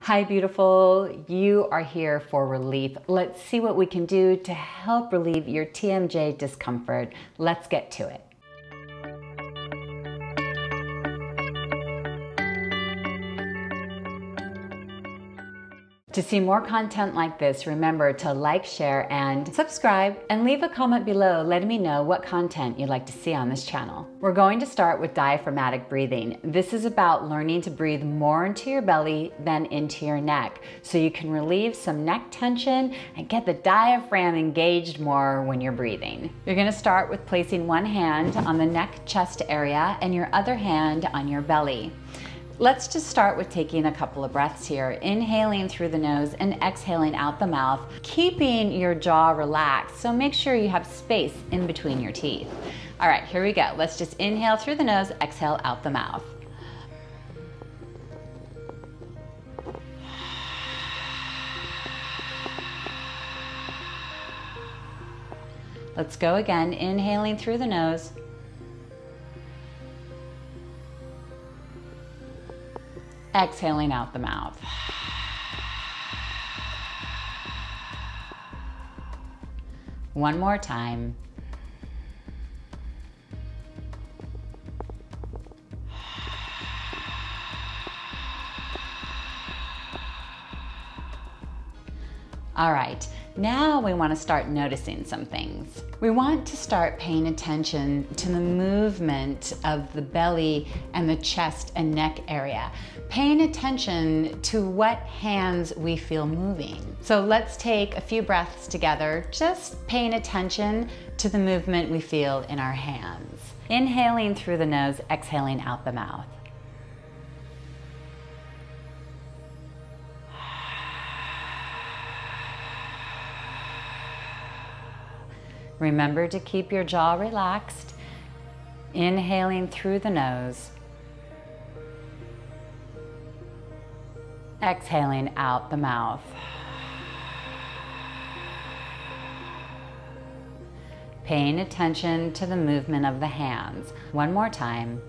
Hi, beautiful. You are here for relief. Let's see what we can do to help relieve your TMJ discomfort. Let's get to it. To see more content like this, remember to like, share, and subscribe, and leave a comment below letting me know what content you'd like to see on this channel. We're going to start with diaphragmatic breathing. This is about learning to breathe more into your belly than into your neck, so you can relieve some neck tension and get the diaphragm engaged more when you're breathing. You're going to start with placing one hand on the neck-chest area and your other hand on your belly. Let's just start with taking a couple of breaths here, inhaling through the nose and exhaling out the mouth, keeping your jaw relaxed, so make sure you have space in between your teeth. All right, here we go. Let's just inhale through the nose, exhale out the mouth. Let's go again, inhaling through the nose. Exhaling out the mouth. One more time. All right, now we want to start noticing some things. We want to start paying attention to the movement of the belly and the chest and neck area. Paying attention to what hands we feel moving. So let's take a few breaths together, just paying attention to the movement we feel in our hands. Inhaling through the nose, exhaling out the mouth. Remember to keep your jaw relaxed, inhaling through the nose, exhaling out the mouth. Paying attention to the movement of the hands. One more time.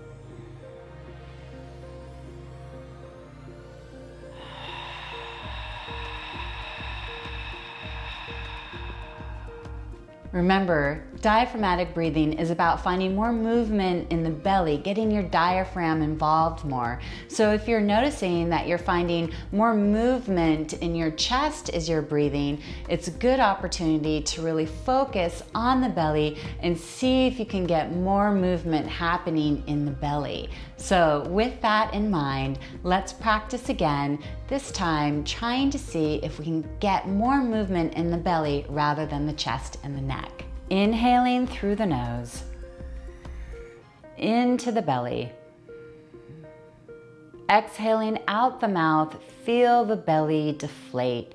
Remember, diaphragmatic breathing is about finding more movement in the belly, getting your diaphragm involved more. So if you're noticing that you're finding more movement in your chest as you're breathing, it's a good opportunity to really focus on the belly and see if you can get more movement happening in the belly. So with that in mind, let's practice again, this time trying to see if we can get more movement in the belly rather than the chest and the neck. Inhaling through the nose, into the belly. Exhaling out the mouth, feel the belly deflate.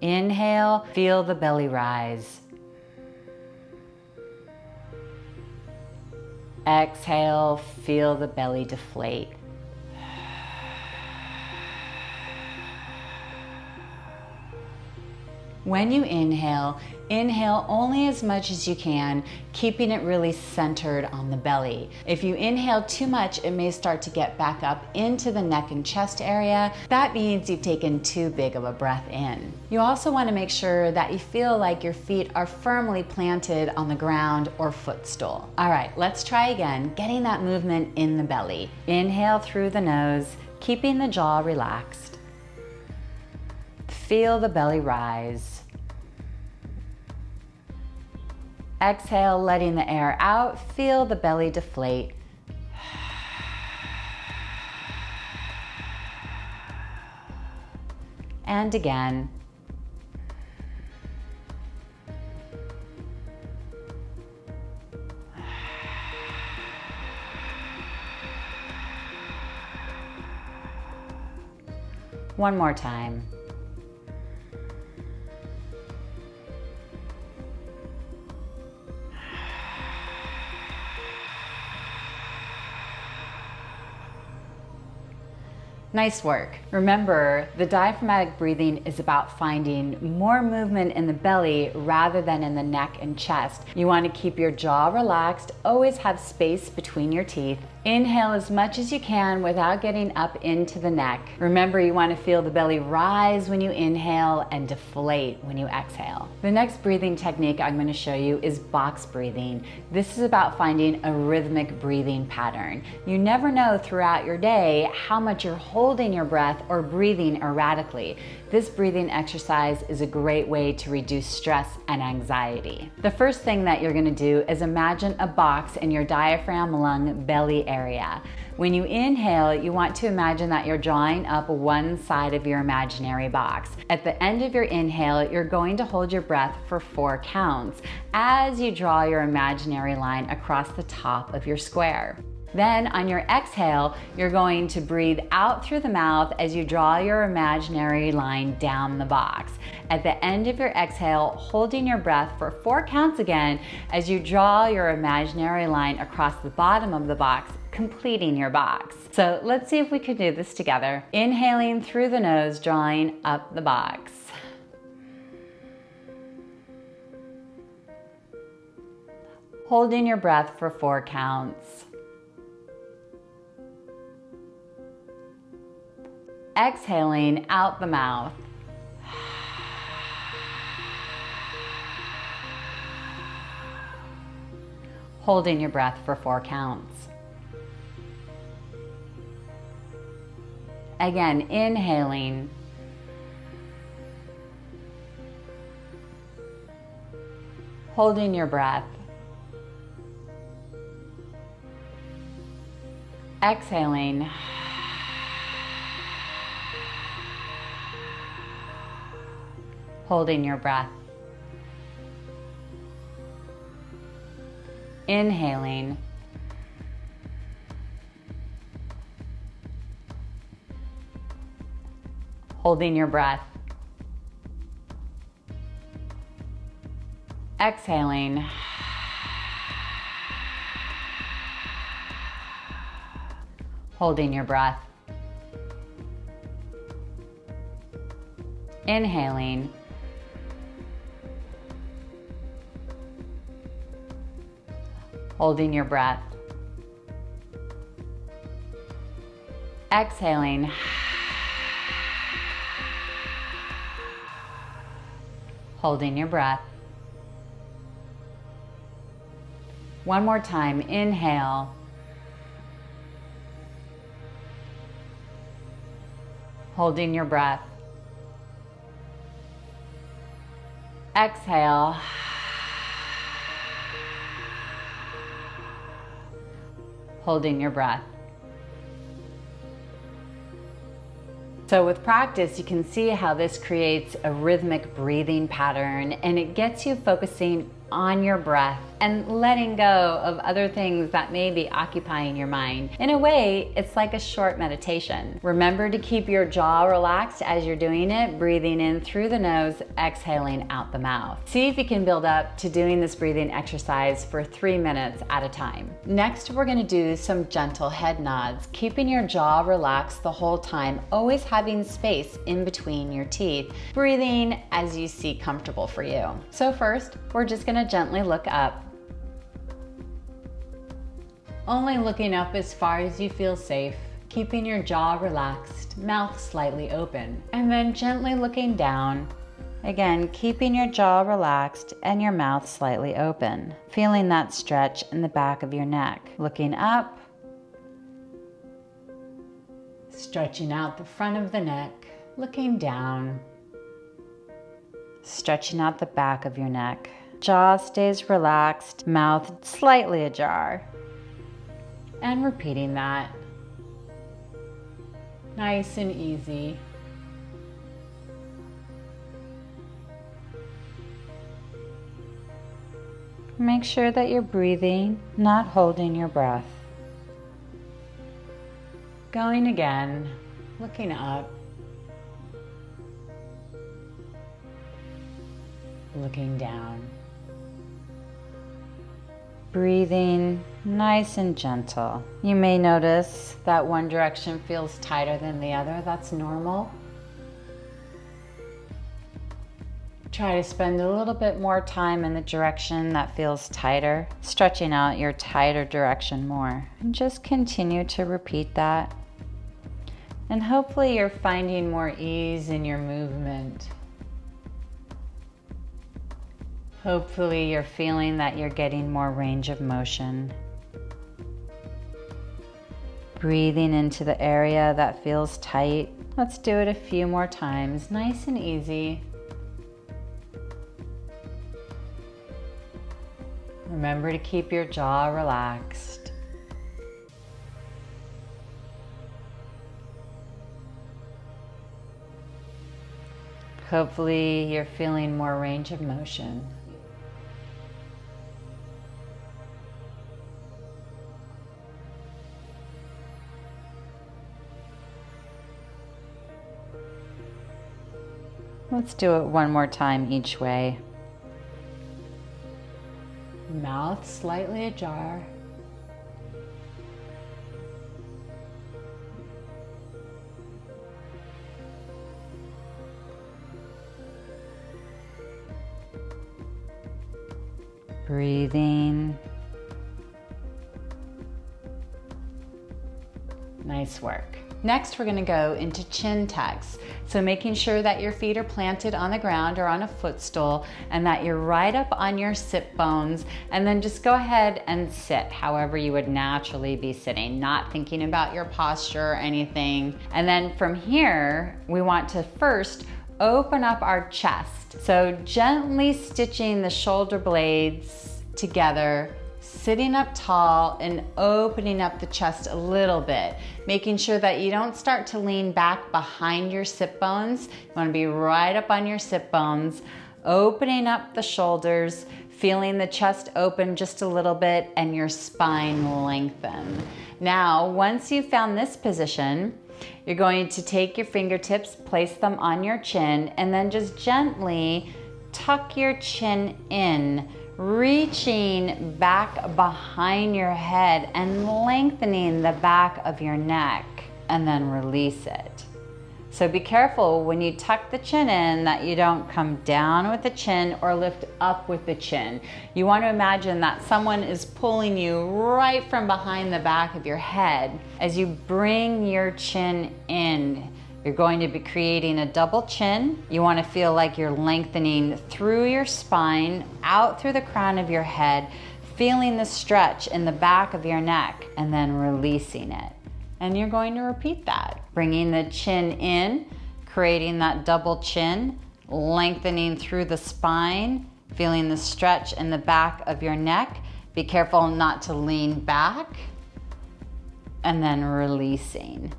Inhale, feel the belly rise. Exhale, feel the belly deflate. When you inhale, inhale only as much as you can, keeping it really centered on the belly. If you inhale too much, it may start to get back up into the neck and chest area. That means you've taken too big of a breath in. You also want to make sure that you feel like your feet are firmly planted on the ground or footstool. All right, let's try again, getting that movement in the belly. Inhale through the nose, keeping the jaw relaxed. Feel the belly rise. Exhale, letting the air out. Feel the belly deflate. And again. One more time. Nice work. Remember, the diaphragmatic breathing is about finding more movement in the belly rather than in the neck and chest. You want to keep your jaw relaxed, always have space between your teeth. Inhale as much as you can without getting up into the neck. Remember, you want to feel the belly rise when you inhale and deflate when you exhale. The next breathing technique I'm going to show you is box breathing. This is about finding a rhythmic breathing pattern. You never know throughout your day how much you're holding your breath or breathing erratically. This breathing exercise is a great way to reduce stress and anxiety. The first thing that you're going to do is imagine a box in your diaphragm, lung, belly area. When you inhale, you want to imagine that you're drawing up one side of your imaginary box. At the end of your inhale, you're going to hold your breath for 4 counts as you draw your imaginary line across the top of your square. Then on your exhale, you're going to breathe out through the mouth as you draw your imaginary line down the box. At the end of your exhale, holding your breath for 4 counts again as you draw your imaginary line across the bottom of the box, completing your box. So let's see if we can do this together. Inhaling through the nose, drawing up the box. Holding your breath for 4 counts. Exhaling out the mouth. Holding your breath for 4 counts. Again, inhaling. Holding your breath. Exhaling. Holding your breath. Inhaling. Holding your breath. Exhaling. Holding your breath. Inhaling. Holding your breath. Exhaling. Holding your breath. One more time, inhale. Holding your breath. Exhale. Holding your breath. So with practice, you can see how this creates a rhythmic breathing pattern, and it gets you focusing on your breath and letting go of other things that may be occupying your mind. In a way, it's like a short meditation. Remember to keep your jaw relaxed as you're doing it, breathing in through the nose, exhaling out the mouth. See if you can build up to doing this breathing exercise for 3 minutes at a time. Next, we're gonna do some gentle head nods, keeping your jaw relaxed the whole time, always having space in between your teeth, breathing as you see comfortable for you. So first, we're just gonna gently look up. Only looking up as far as you feel safe, keeping your jaw relaxed, mouth slightly open. And then gently looking down. Again, keeping your jaw relaxed and your mouth slightly open. Feeling that stretch in the back of your neck. Looking up. Stretching out the front of the neck. Looking down. Stretching out the back of your neck. Jaw stays relaxed, mouth slightly ajar. And repeating that. Nice and easy. Make sure that you're breathing, not holding your breath. Going again, looking up. Looking down. breathing nice and gentle. You may notice that one direction feels tighter than the other. That's normal. Try to spend a little bit more time in the direction that feels tighter, stretching out your tighter direction more. And just continue to repeat that. And hopefully you're finding more ease in your movement. Hopefully you're feeling that you're getting more range of motion. Breathing into the area that feels tight. Let's do it a few more times, nice and easy. Remember to keep your jaw relaxed. Hopefully you're feeling more range of motion. Let's do it one more time each way. Mouth slightly ajar. Breathing. Nice work. Next, we're going to go into chin tucks. So making sure that your feet are planted on the ground or on a footstool and that you're right up on your sit bones, and then just go ahead and sit however you would naturally be sitting, not thinking about your posture or anything. And then from here, we want to first open up our chest. So gently stitching the shoulder blades together, sitting up tall and opening up the chest a little bit, making sure that you don't start to lean back behind your sit bones. You want to be right up on your sit bones, opening up the shoulders, feeling the chest open just a little bit and your spine lengthen. Now, once you've found this position, you're going to take your fingertips, place them on your chin, and then just gently tuck your chin in, reaching back behind your head and lengthening the back of your neck, and then release it. So be careful when you tuck the chin in that you don't come down with the chin or lift up with the chin. You want to imagine that someone is pulling you right from behind the back of your head. As you bring your chin in, you're going to be creating a double chin. You want to feel like you're lengthening through your spine, out through the crown of your head, feeling the stretch in the back of your neck, and then releasing it. And you're going to repeat that. Bringing the chin in, creating that double chin, lengthening through the spine, feeling the stretch in the back of your neck. Be careful not to lean back, and then releasing.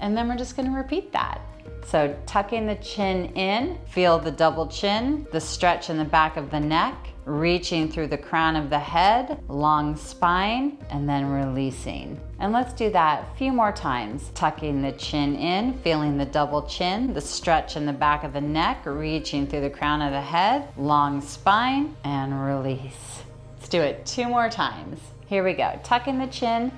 And then we're just going to repeat that. So tucking the chin in, feel the double chin, the stretch in the back of the neck, reaching through the crown of the head, long spine, and then releasing. And let's do that a few more times. Tucking the chin in, feeling the double chin, the stretch in the back of the neck, reaching through the crown of the head, long spine, and release. Let's do it 2 more times. Here we go. Tucking the chin.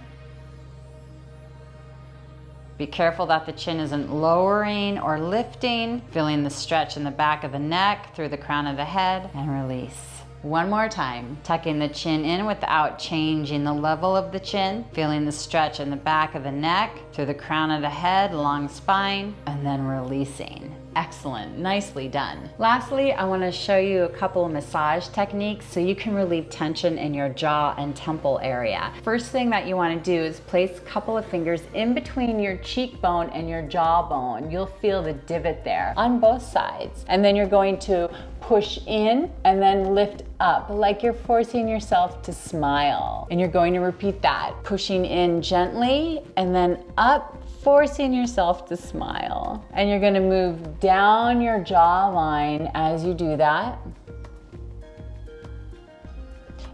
Be careful that the chin isn't lowering or lifting, feeling the stretch in the back of the neck, through the crown of the head, and release. 1 more time. Tucking the chin in without changing the level of the chin, feeling the stretch in the back of the neck, through the crown of the head, long spine, and then releasing. Excellent, nicely done. Lastly, I want to show you a couple of massage techniques so you can relieve tension in your jaw and temple area. First thing that you want to do is place a couple of fingers in between your cheekbone and your jawbone. You'll feel the divot there on both sides. And then you're going to push in and then lift up like you're forcing yourself to smile. And you're going to repeat that, pushing in gently and then up, forcing yourself to smile. And you're going to move down your jawline as you do that.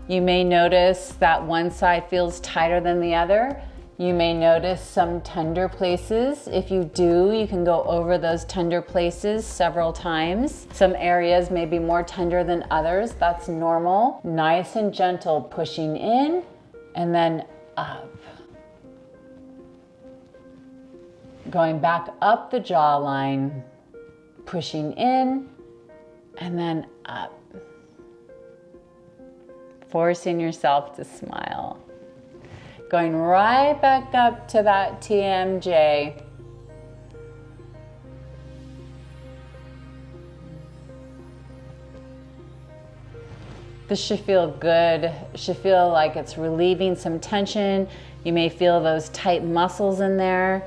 You may notice that one side feels tighter than the other. You may notice some tender places. If you do, you can go over those tender places several times. Some areas may be more tender than others. That's normal. Nice and gentle, pushing in and then up. Going back up the jawline, pushing in and then up. Forcing yourself to smile. Going right back up to that TMJ. This should feel good. It should feel like it's relieving some tension. You may feel those tight muscles in there.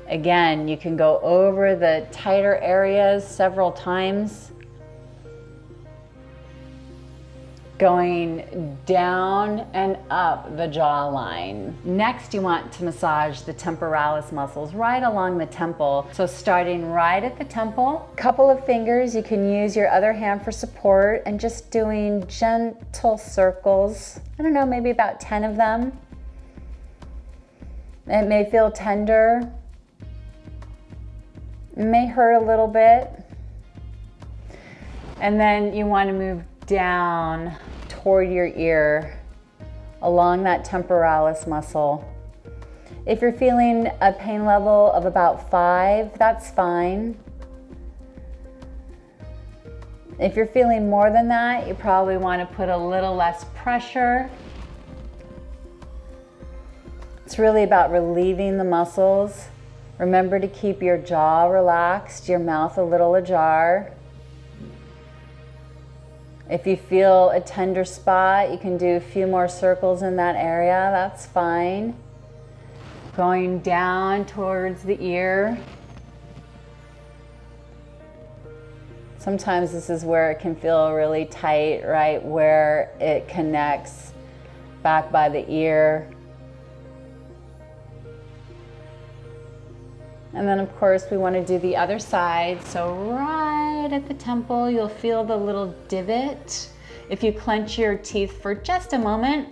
Again, you can go over the tighter areas several times. Going down and up the jawline. Next, you want to massage the temporalis muscles right along the temple. So starting right at the temple, couple of fingers, you can use your other hand for support and just doing gentle circles. I don't know, maybe about 10 of them. It may feel tender. It may hurt a little bit. And then you want to move down toward your ear along that temporalis muscle. If you're feeling a pain level of about 5, that's fine. If you're feeling more than that, you probably want to put a little less pressure. It's really about relieving the muscles. Remember to keep your jaw relaxed, your mouth a little ajar. If you feel a tender spot, you can do a few more circles in that area, that's fine. Going down towards the ear. Sometimes this is where it can feel really tight, right where it connects back by the ear. And then of course we want to do the other side. So right at the temple, you'll feel the little divot. If you clench your teeth for just a moment,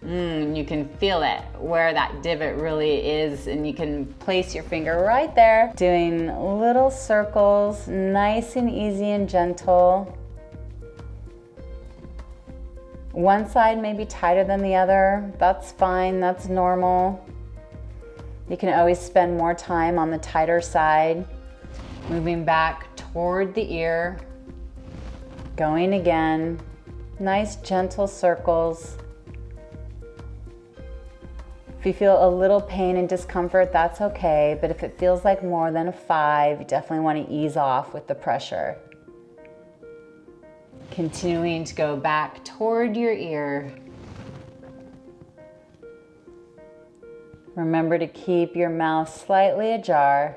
you can feel it, where that divot really is, and you can place your finger right there, doing little circles, nice and easy and gentle. One side may be tighter than the other. That's fine, that's normal. You can always spend more time on the tighter side. Moving back toward the ear. Going again. Nice gentle circles. If you feel a little pain and discomfort, that's okay. But if it feels like more than a 5, you definitely want to ease off with the pressure. Continuing to go back toward your ear. Remember to keep your mouth slightly ajar.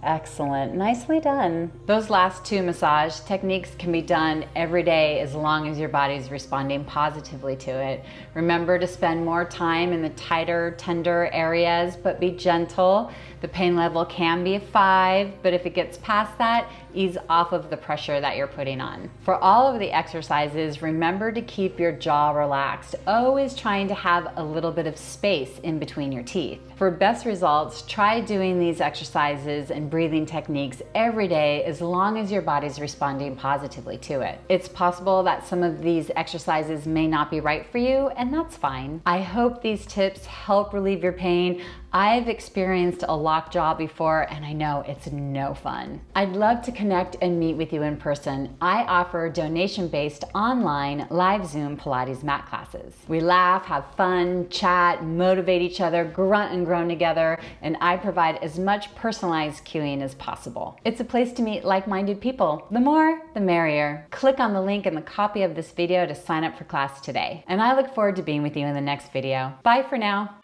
Excellent, nicely done. Those last 2 massage techniques can be done every day as long as your body's responding positively to it. Remember to spend more time in the tighter, tender areas, but be gentle. The pain level can be a 5, but if it gets past that, ease off of the pressure that you're putting on. For all of the exercises, remember to keep your jaw relaxed, always trying to have a little bit of space in between your teeth. For best results, try doing these exercises and breathing techniques every day as long as your body's responding positively to it. It's possible that some of these exercises may not be right for you, and that's fine. I hope these tips help relieve your pain. I've experienced a locked jaw before, and I know it's no fun. I'd love to connect and meet with you in person. I offer donation-based online live Zoom Pilates mat classes. We laugh, have fun, chat, motivate each other, grunt and groan together, and I provide as much personalized cueing as possible. It's a place to meet like-minded people. The more, the merrier. Click on the link in the copy of this video to sign up for class today. And I look forward to being with you in the next video. Bye for now.